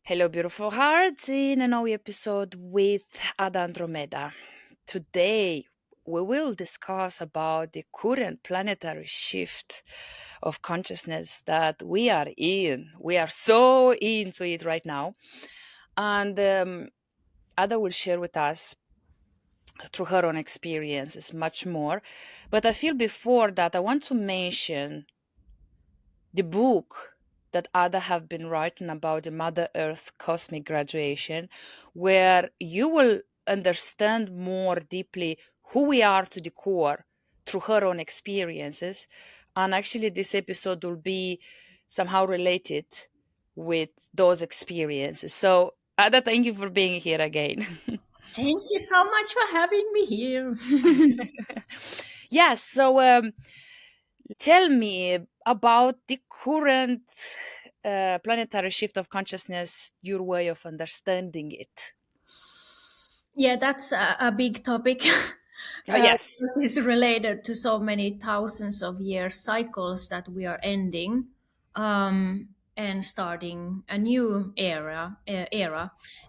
Hello, beautiful hearts, in a new episode with Andromeda. Today, we will discuss about the current planetary shift of consciousness that we are in. We are so into it right now. And Ada will share with us through her own experiences much more. But I feel before that, I want to mention the book that Ada have been writing about the Mother Earth cosmic graduation, where you will understand more deeply who we are to the core through her own experiences. And actually, this episode will be somehow related with those experiences. So, Ada, thank you for being here again. Thank you so much for having me here. Yes, so tell me about the current planetary shift of consciousness, your way of understanding it. Yeah, that's a big topic. Yes. It's related to so many thousands of years cycles that we are ending and starting a new era.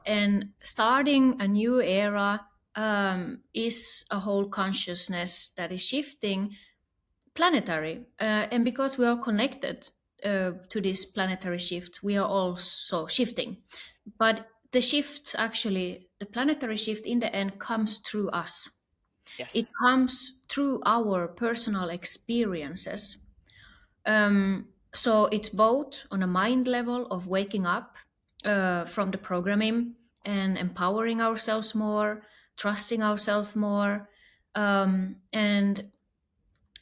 And starting a new era is a whole consciousness that is shifting planetary. And because we are connected to this planetary shift, we are also shifting. But the shift, actually, the planetary shift in the end comes through us. It Yes. comes through our personal experiences. So it's both on a mind level of waking up from the programming and empowering ourselves more, trusting ourselves more, and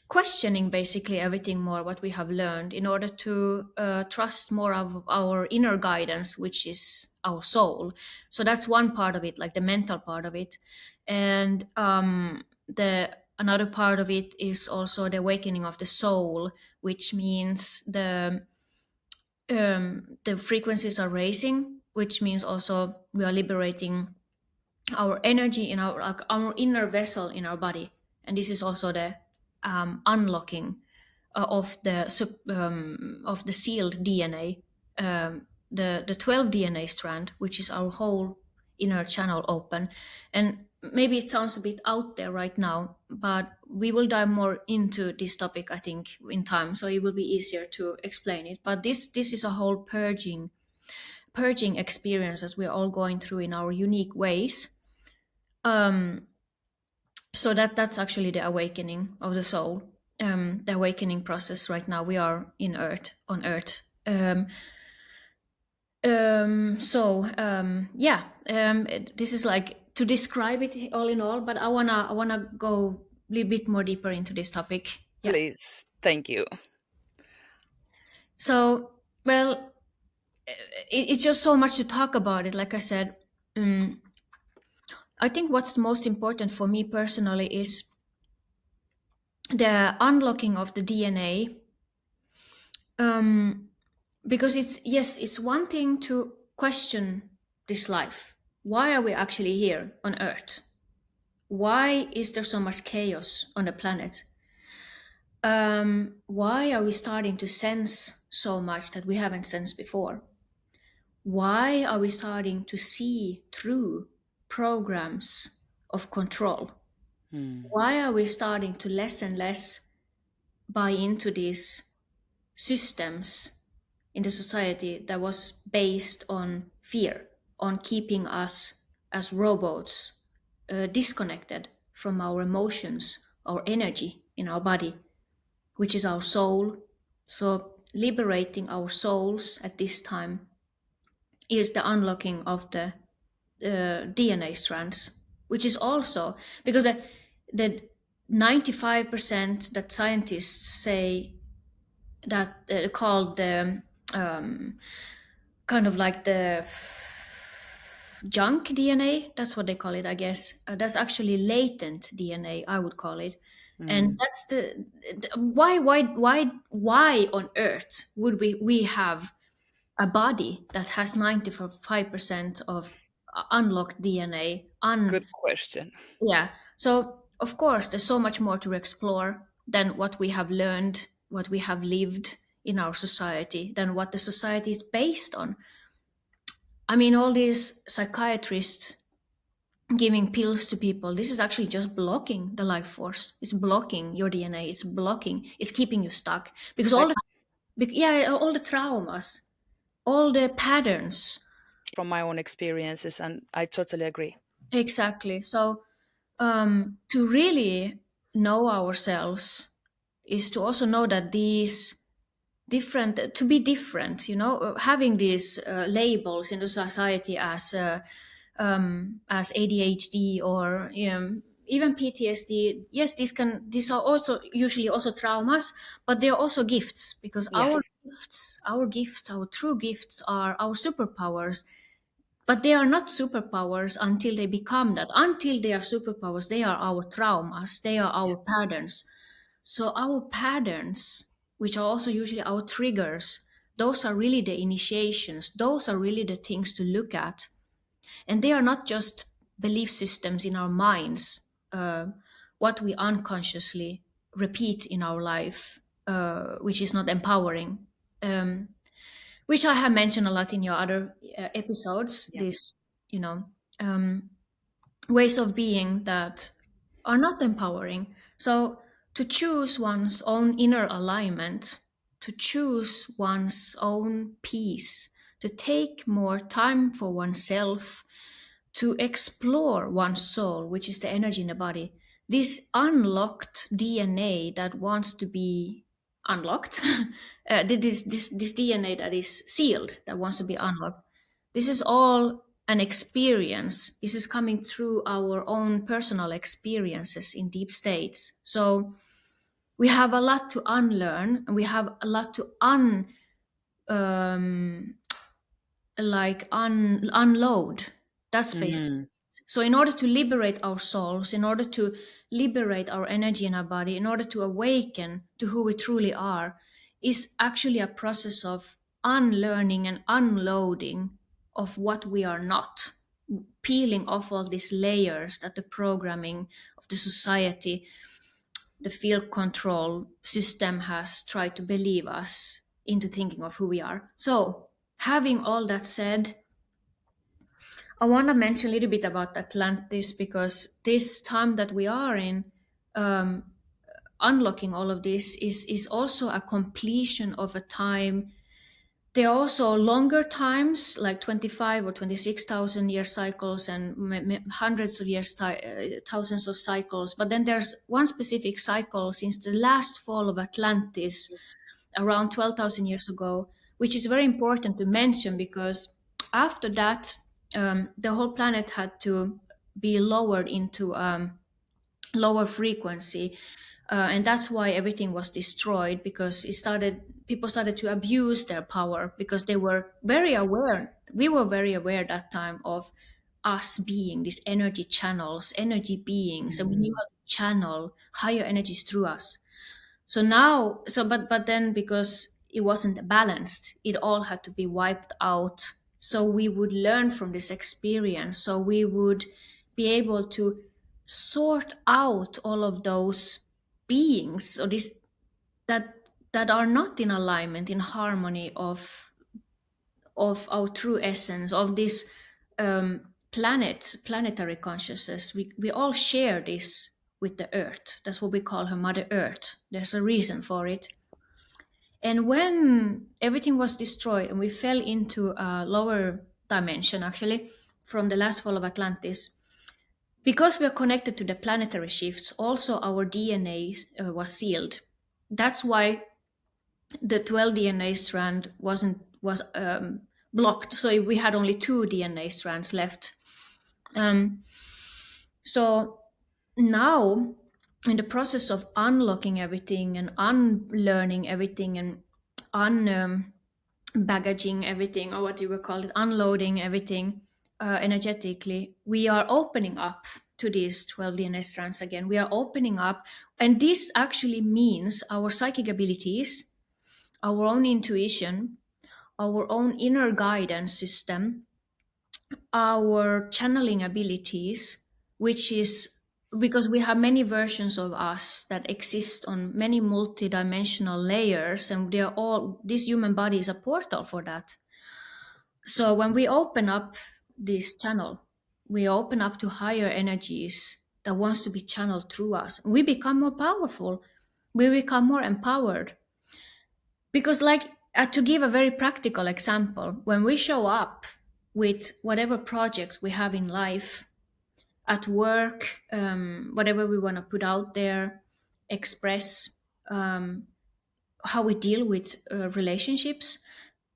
questioning basically everything more what we have learned in order to trust more of our inner guidance, which is our soul. So that's one part of it, like the mental part of it. And the another part of it is also the awakening of the soul, which means the frequencies are raising, which means also we are liberating our energy in our inner vessel in our body. And this is also the unlocking of the sealed DNA, the 12 DNA strand, which is our whole inner channel open. And maybe it sounds a bit out there right now, but we will dive more into this topic, I think, in time, so it will be easier to explain it. But this is a whole purging experience as we're all going through in our unique ways. um so that's actually the awakening of the soul, the awakening process right now we are in earth on earth. Yeah, this is like to describe it all in all, but I wanna go a little bit more deeper into this topic. Yeah. Please. Thank you. So, well, it's just so much to talk about it, like I said. um, I think what's most important for me personally is the unlocking of the DNA. um, because it's, yes, it's one thing to question this life. Why are we actually here on earth? Why is there so much chaos on the planet? Why are we starting to sense so much that we haven't sensed before? Why are we starting to see through programs of control? Hmm. Why are we starting to less and less buy into these systems in the society that was based on fear, on keeping us as robots, disconnected from our emotions, our energy in our body, which is our soul. So, liberating our souls at this time is the unlocking of the DNA strands, which is also because the 95% that scientists say that called the kind of like the junk DNA. That's what they call it, I guess. That's actually latent DNA, I would call it. And Hmm. that's the why on earth would we have a body that has 95% of unlocked DNA? Good question. Yeah. So of course, there's so much more to explore than what we have learned, what we have lived in our society, than what the society is based on. I mean, all these psychiatrists giving pills to people, this is actually just blocking the life force. It's blocking your DNA. It's blocking. It's keeping you stuck because I, yeah, all the traumas, all the patterns. from my own experiences, and I totally agree. Exactly. So to really know ourselves is to also know that these different, to be different, having these labels in the society as ADHD or even PTSD. Yes, these are also usually also traumas, but they are also gifts because Yes. our true gifts are our superpowers. But they are not superpowers until they become that. Until they are superpowers, they are our traumas, they are Yeah. our patterns. So our patterns, which are also usually our triggers, those are really the initiations. Those are really the things to look at. And they are not just belief systems in our minds, what we unconsciously repeat in our life, which is not empowering. Which I have mentioned a lot in your other episodes. Yeah. This, you know, um, ways of being that are not empowering. So to choose one's own inner alignment, to choose one's own peace, to take more time for oneself, to explore one's soul, which is the energy in the body, this unlocked DNA that wants to be unlocked, this DNA that is sealed, that wants to be unlocked. This is all an experience. This is coming through our own personal experiences in deep states. So we have a lot to unlearn, and we have a lot to um, unload. That's basically. Hmm. So in order to liberate our souls, in order to liberate our energy in our body, in order to awaken to who we truly are, is actually a process of unlearning and unloading of what we are not, peeling off all these layers that the programming of the society, the field control system has tried to believe us into thinking of who we are. So having all that said, I want to mention a little bit about Atlantis because this time that we are in, um, unlocking all of this is also a completion of a time. There are also longer times, like 25 or 26,000 year cycles and hundreds of years, thousands of cycles. But then there's one specific cycle since the last fall of Atlantis around 12,000 years ago, which is very important to mention because after that, the whole planet had to be lowered into lower frequency. And that's why everything was destroyed because people started to abuse their power because they were very aware. We were very aware that time of us being these energy channels, energy beings, and we knew Hmm. how to channel higher energies through us. So now, but then because it wasn't balanced, it all had to be wiped out. So we would learn from this experience. So we would be able to sort out all of those beings or this that that are not in alignment, in harmony of our true essence of this planetary consciousness. We all share this with the earth. That's what we call her Mother Earth. There's a reason for it. And when everything was destroyed and we fell into a lower dimension, actually, from the last fall of Atlantis, because we are connected to the planetary shifts, also our DNA was sealed. That's why the 12 DNA strand was blocked. So we had only two DNA strands left. Um, so now, in the process of unlocking everything and unlearning everything and baggaging everything, or what you would call it, unloading everything energetically, we are opening up to these 12 DNA strands again. We are opening up, and this actually means our psychic abilities, our own intuition, our own inner guidance system, our channeling abilities, which is because we have many versions of us that exist on many multidimensional layers, and they're all, this human body is a portal for that. So when we open up this channel, we open up to higher energies that wants to be channeled through us. We become more powerful. We become more empowered. Because, like, to give a very practical example, when we show up with whatever projects we have in life, at work, whatever we want to put out there, express, um, how we deal with relationships,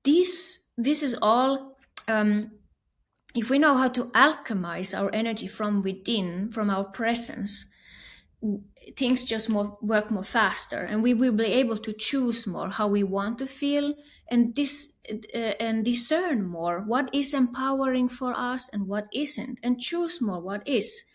this is all, um, if we know how to alchemize our energy from within, from our presence, things just work more faster, and we will be able to choose more how we want to feel, and this and discern more what is empowering for us and what isn't, and choose more what is.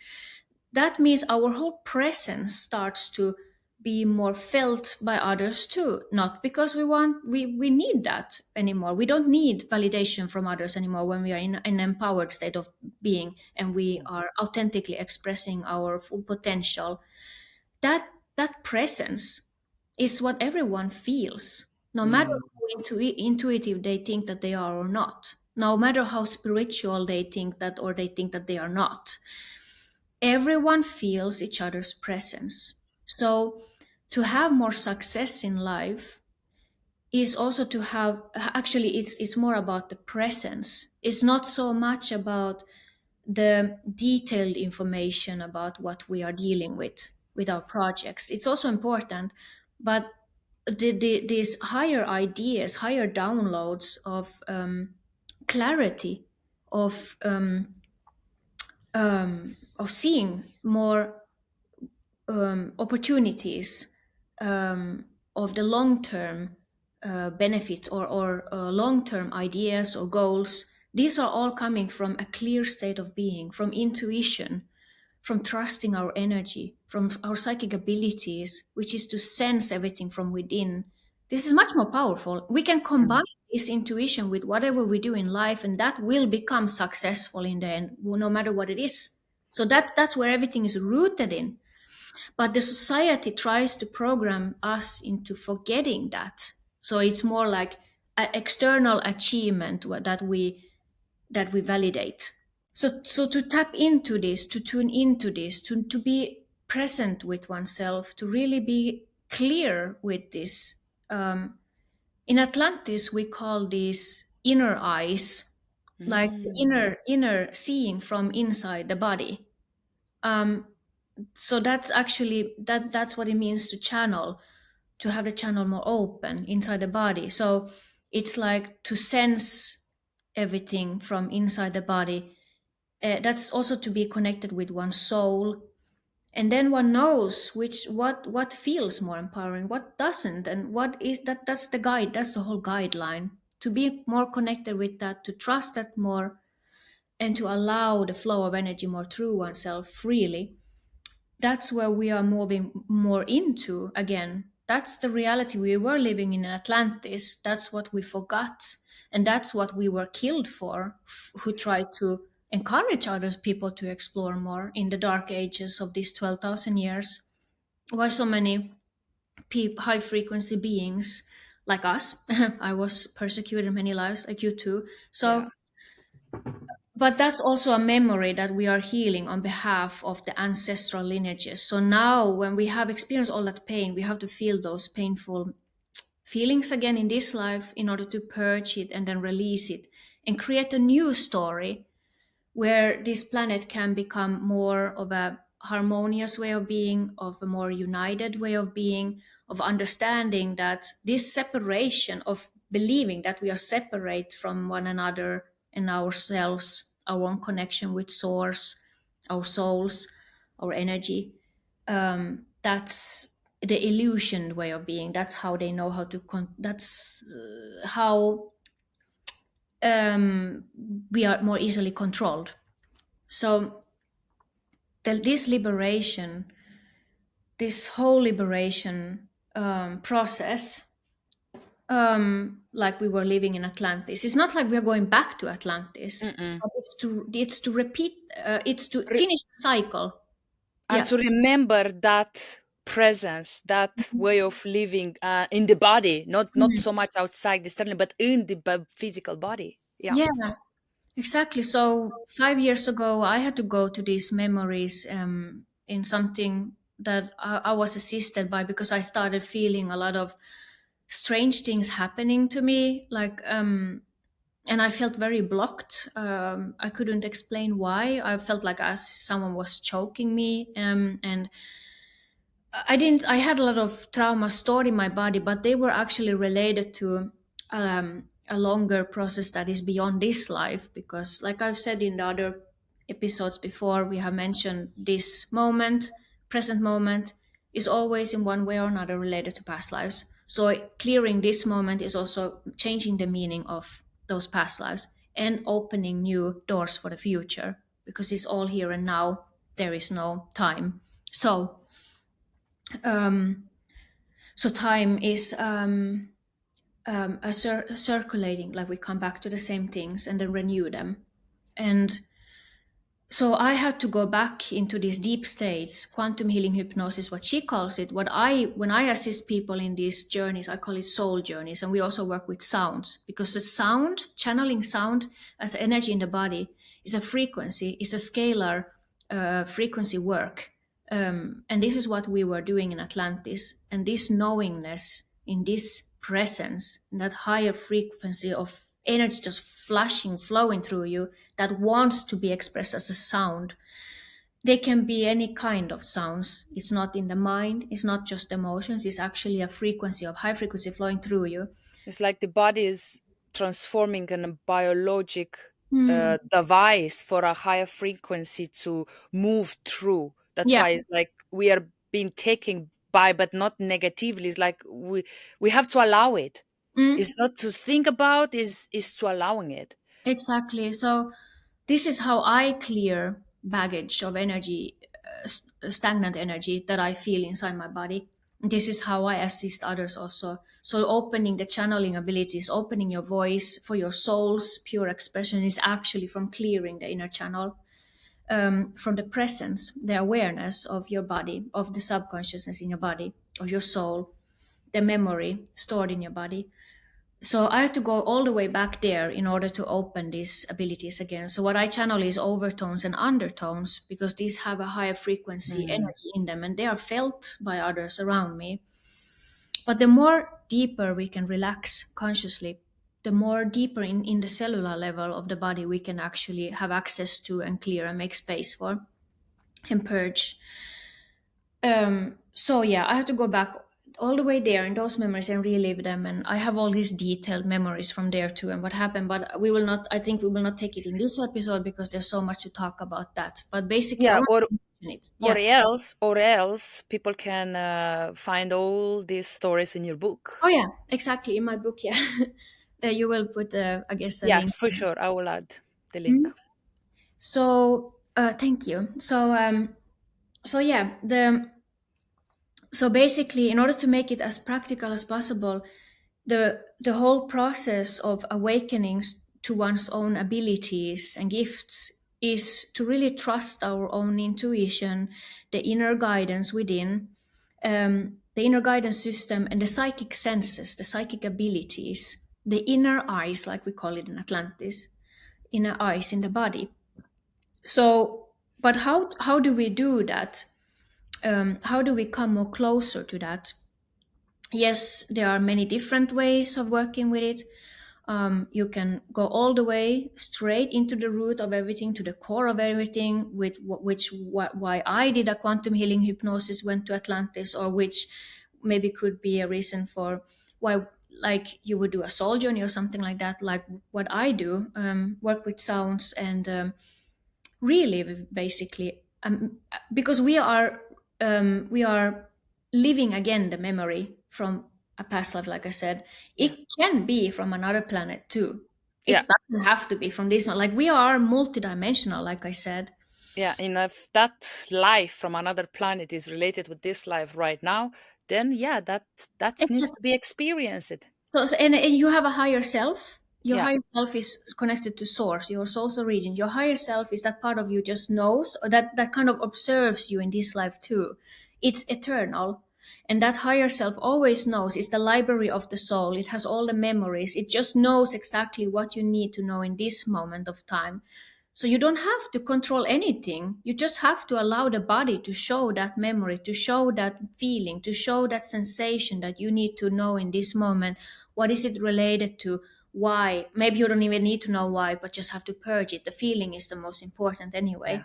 That means our whole presence starts to be more felt by others too, not because we need that anymore. We don't need validation from others anymore when we are in an empowered state of being, and we are authentically expressing our full potential. That presence is what everyone feels, no matter Mm. how intuitive they think that they are or not, no matter how spiritual they think that, or they think that they are not. Everyone feels each other's presence. So to have more success in life is also to have, actually it's more about the presence. It's not so much about the detailed information about what we are dealing with our projects. It's also important, but these higher ideas, higher downloads of clarity, of seeing more opportunities, of the long term benefits, or long term ideas or goals. These are all coming from a clear state of being, from intuition, from trusting our energy, from our psychic abilities, which is to sense everything from within. This is much more powerful. We can Mm. combine this intuition with whatever we do in life, and that will become successful in the end, no matter what it is. So that's where everything is rooted in. But the society tries to program us into forgetting that. So it's more like an external achievement that we validate. So to tap into this, to tune into this, to be present with oneself, to really be clear with this. In Atlantis, we call these inner eyes, like the Mm. inner seeing from inside the body. Um, so that's actually that's what it means to channel, to have the channel more open inside the body. So it's like to sense everything from inside the body. That's also to be connected with one's soul, and then one knows what feels more empowering, what doesn't, and what is that. That's the guide, that's the whole guideline, to be more connected with that, to trust that more, and to allow the flow of energy more through oneself freely. That's where we are moving more into again. That's the reality we were living in Atlantis. That's what we forgot. And that's what we were killed for, who tried to encourage other people to explore more in the dark ages of these 12,000 years. Why so many high frequency beings like us? I was persecuted in many lives, like you too. Yeah. So but that's also a memory that we are healing on behalf of the ancestral lineages. So now, when we have experienced all that pain, we have to feel those painful feelings again in this life in order to purge it and then release it and create a new story where this planet can become more of a harmonious way of being, of a more united way of being, of understanding that this separation, of believing that we are separate from one another and ourselves, our own connection with source, our souls, our energy, that's the illusioned way of being. That's how they know how to that's how um, we are more easily controlled. So this liberation, this whole liberation process, like we were living in Atlantis, it's not like we are going back to Atlantis, Mm-mm. but it's to repeat, it's to Re- finish the cycle. and Yeah. to remember that presence, that way of living in the body, not Mhm. so much outside externally, but in the physical body. Yeah. Yeah, exactly. So 5 years ago, I had to go to these memories in something that I was assisted by, because I started feeling a lot of strange things happening to me, and I felt very blocked. I couldn't explain why. I felt like as someone was choking me, and I didn't. I had a lot of trauma stored in my body, but they were actually related to a longer process that is beyond this life. Because, like I've said in the other episodes before, we have mentioned this moment, present moment, is always in one way or another related to past lives. So clearing this moment is also changing the meaning of those past lives and opening new doors for the future, because it's all here and now. There is no time. So um, so time is circulating, like we come back to the same things and then renew them. And so I had to go back into these deep states. Quantum healing hypnosis, what she calls it. What I When I assist people in these journeys, I call it soul journeys. And we also work with sounds, because the sound, channeling sound as energy in the body, is a frequency, is a scalar frequency work. And this is what we were doing in Atlantis. And this knowingness, in this presence, in that higher frequency of energy just flashing, flowing through you, that wants to be expressed as a sound. They can be any kind of sounds. It's not in the mind, it's not just emotions, it's actually a frequency of high frequency flowing through you. It's like the body is transforming in a biologic Mm. device for a higher frequency to move through. That's Yeah. why it's like we are being taken by, but not negatively. It's like we have to allow it. Mm. It's not to think about, is to allowing it. Exactly. So this is how I clear baggage of energy, stagnant energy that I feel inside my body. This is how I assist others also. So opening the channeling abilities, opening your voice for your soul's pure expression, is actually from clearing the inner channel, from the presence, the awareness of your body, of the subconsciousness in your body, of your soul, the memory stored in your body. So I have to go all the way back there in order to open these abilities again. So what I channel is overtones and undertones, because these have a higher frequency Mm. energy in them and they are felt by others around me. But the more deeper we can relax consciously, the more deeper in the cellular level of the body we can actually have access to and clear and make space for and purge. So yeah, I have to go back all the way there in those memories and relive them. And I have all these detailed memories from there too and what happened. But we will not. I think we will not take it in this episode because there's so much to talk about that. But basically, I Yeah, want to mention it. or Yeah. else, or else people can find all these stories in your Oh book. yeah, exactly. In my book, yeah, you will put, I guess, a Yeah, link. for sure. I will add the link. Mhm. So thank you. So yeah, the so basically, in order to make it as practical as possible, the whole process of awakening to one's own abilities and gifts is to really trust our own intuition, the inner guidance within, the inner guidance system, and the psychic senses, the psychic abilities, the inner eyes, like we call it in Atlantis, inner eyes in the body. So, but how do we do that? How do we come more closer to that? Yes, there are many different ways of working with it. You can go all the way straight into the root of everything, to the core of everything, with why I did a quantum healing hypnosis, went to Atlantis, or which maybe could be a reason for why, like you would do a soul journey or something like that, like what I do, work with sounds and relive basically, because we are living again the memory from a past life. Like I said, Yeah. it can be from another planet too. Yeah. It doesn't have to be from this one. Like, we are multidimensional, like I said. Yeah. And if that life from another planet is related with this life right now, then yeah, that It's needs to be experienced. and you have a higher self. Your Yeah. higher self is connected to source, your soul's origin. Your higher self is that part of you just knows, or that kind of observes you in this life too. It's eternal. And that higher self always knows. It's the library of the soul. It has all the memories. It just knows exactly what you need to know in this moment of time. So you don't have to control anything. You just have to allow the body to show that memory, to show that feeling, to show that sensation that you need to know in this moment. What is it related to? Why? Maybe you don't even need to know why, but just have to purge it. The feeling is the most important Yeah. anyway.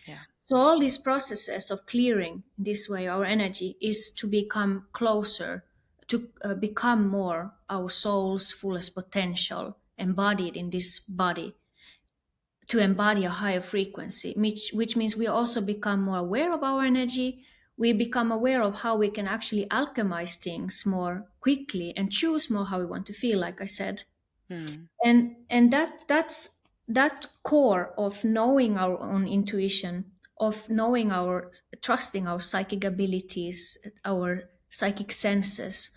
Yeah. So all these processes of clearing this way our energy is to become closer, to become more our soul's fullest potential embodied in this body, to embody a higher frequency, which means we also become more aware of our energy. We become aware of how we can actually alchemize things more quickly and choose more how we want to feel, like I said. Mm. And that's that core of knowing our own intuition, of knowing our trusting our psychic abilities, our psychic senses,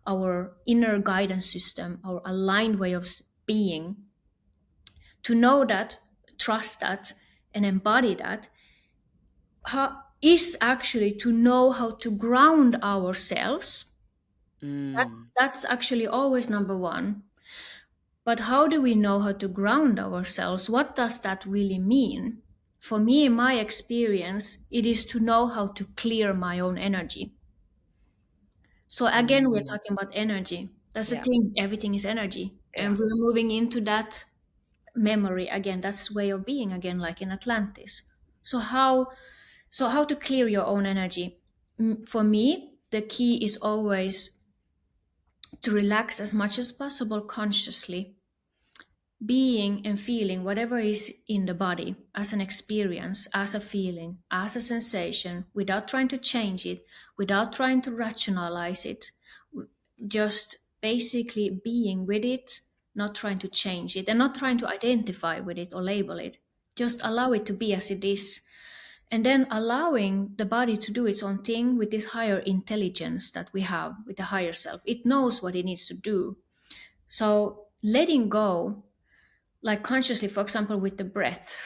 our inner guidance system, our aligned way of being, to know that, trust that, and embody that, is actually to know how to ground ourselves. That's Mm. that's actually always number one. But how do we know how to ground ourselves? What does that really mean? For me, in my experience, it is to know how to clear my own energy. So again, we're Mm. talking about energy. That's the Yeah. thing. Everything is energy. Yeah. And we're moving into that memory again. That's way of being again, like in Atlantis. So how to clear your own energy? For me, the key is always to relax as much as possible consciously, being and feeling whatever is in the body as an experience, as a feeling, as a sensation, without trying to change it, without trying to rationalize it, just basically being with it, not trying to change it, and not trying to identify with it or label it. Just allow it to be as it is. And then allowing the body to do its own thing with this higher intelligence that we have with the higher self. It knows what it needs to do. So letting go, like consciously, for example, with the breath,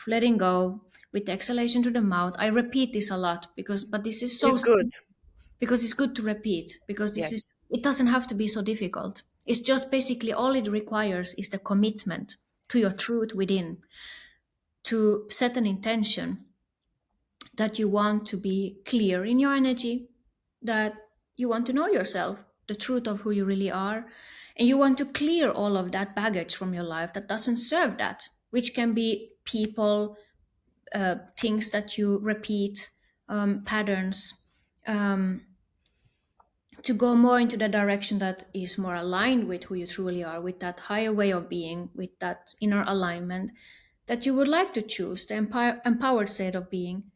letting go with the exhalation to the mouth. I repeat this a lot but this is so It's good. because it's good to repeat, because this is, Yes. it doesn't have to be so difficult. It's just basically all it requires is the commitment to your truth within, to set an intention that you want to be clear in your energy, that you want to know yourself, the truth of who you really are, and you want to clear all of that baggage from your life that doesn't serve that, which can be people, things that you repeat, patterns, um, to go more into the direction that is more aligned with who you truly are, with that higher way of being, with that inner alignment that you would like to choose, the empowered state of being.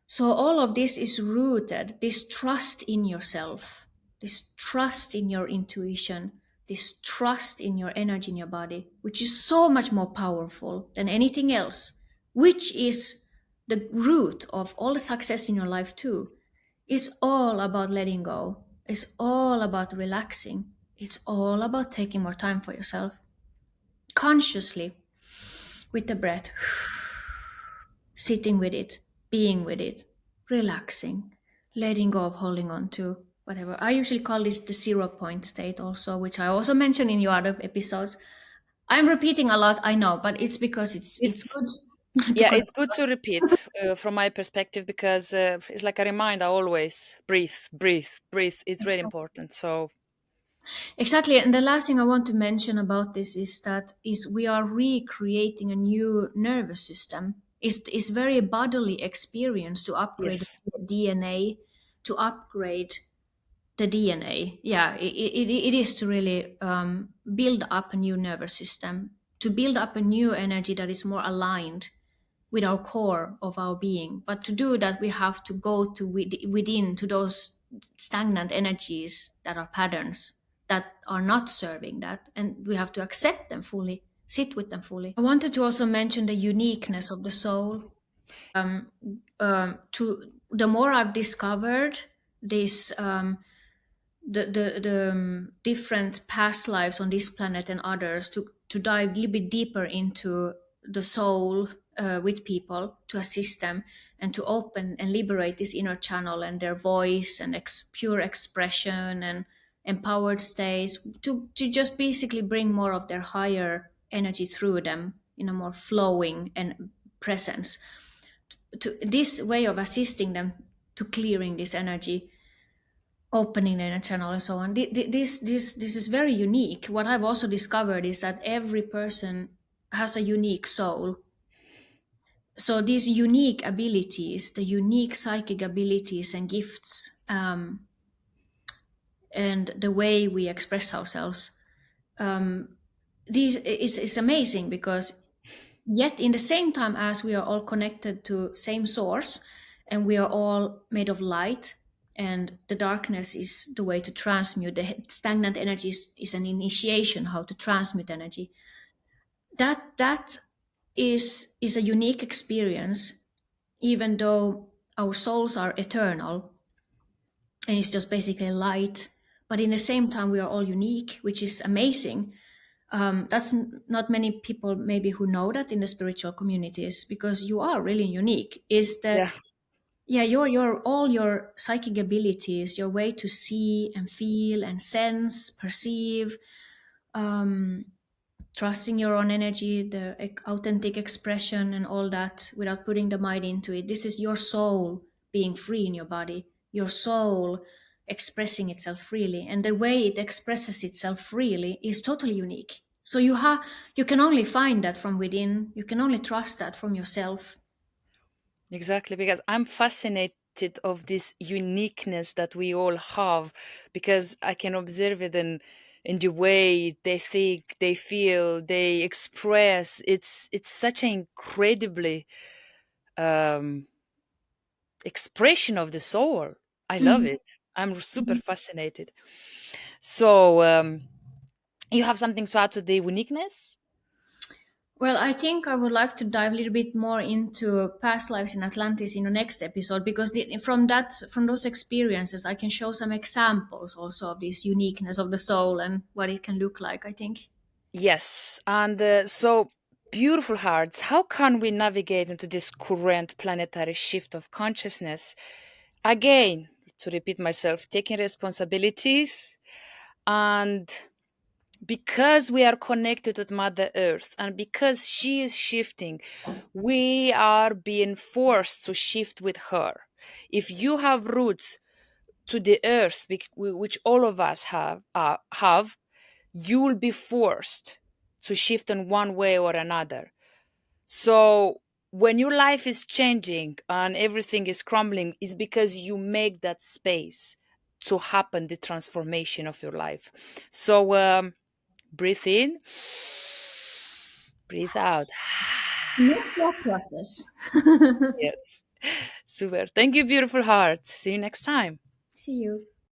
So all of this is rooted, this trust in yourself, this trust in your intuition, this trust in your energy in your body, which is so much more powerful than anything else, which is the root of all the success in your life too. It's all about letting go. It's all about relaxing. It's all about taking more time for yourself consciously with the breath, sitting with it, being with it, relaxing, letting go of holding on to whatever. I usually call this the 0 point state, also, which I also mentioned in your other episodes. I'm repeating a lot, I know, but it's because it's It's good to yeah, connect. it's good to repeat from my perspective because it's like a reminder always breathe, breathe, breathe. It's really important. So, Exactly, and the last thing I want to mention about this is we are recreating a new nervous system. It's very bodily experience to upgrade yes. the DNA, to upgrade the DNA. Yeah, it is to really build up a new nervous system, to build up a new energy that is more aligned with our core of our being. But to do that, we have to go to within to those stagnant energies that are patterns that are not serving that, and we have to accept them fully, sit with them fully. I wanted to also mention the uniqueness of the soul. To the more I've discovered this, the different past lives on this planet and others, to dive a little bit deeper into the soul with people to assist them and to open and liberate this inner channel and their voice and pure expression and empowered states to just basically bring more of their higher energy through them in a more flowing and presence. To this way of assisting them to clearing this energy, opening the inner channel and so on. This is very unique. What I've also discovered is that every person has a unique soul. So these unique abilities, the unique psychic abilities and gifts, and the way we express ourselves, it's amazing because yet in the same time as we are all connected to same source and we are all made of light, and the darkness is the way to transmute the stagnant energy is an initiation how to transmute energy. That is a unique experience, even though our souls are eternal and it's just basically light, but in the same time we are all unique, which is amazing. That's not many people maybe who know that in the spiritual communities, because you are really unique. Is that, Yeah. yeah, your all your psychic abilities, your way to see and feel and sense, perceive, um, trusting your own energy, the authentic expression, and all that without putting the mind into it. This is your soul being free in your body, your soul expressing itself freely, and the way it expresses itself freely is totally unique. So you can only find that from within. You can only trust that from yourself. Exactly, because I'm fascinated of this uniqueness that we all have, because I can observe it in the way they think, they feel, they express. It's such an incredibly um, expression of the soul. I love Mhm. it. I'm super fascinated. So you have something to add to the uniqueness? Well, I think I would like to dive a little bit more into past lives in Atlantis in the next episode, because from those experiences, I can show some examples also of this uniqueness of the soul and what it can look like, I think. Yes, and so beautiful hearts, how can we navigate into this current planetary shift of consciousness? Again, to repeat myself, taking responsibilities, and because we are connected with Mother Earth and because she is shifting, we are being forced to shift with her. If you have roots to the earth, which all of us have, you will be forced to shift in one way or another. So when your life is changing and everything is crumbling, it's because you make that space to happen, the transformation of your life. So breathe in, breathe out. Not thought process. Yes. Super. Thank you, beautiful heart. See you next time. See you.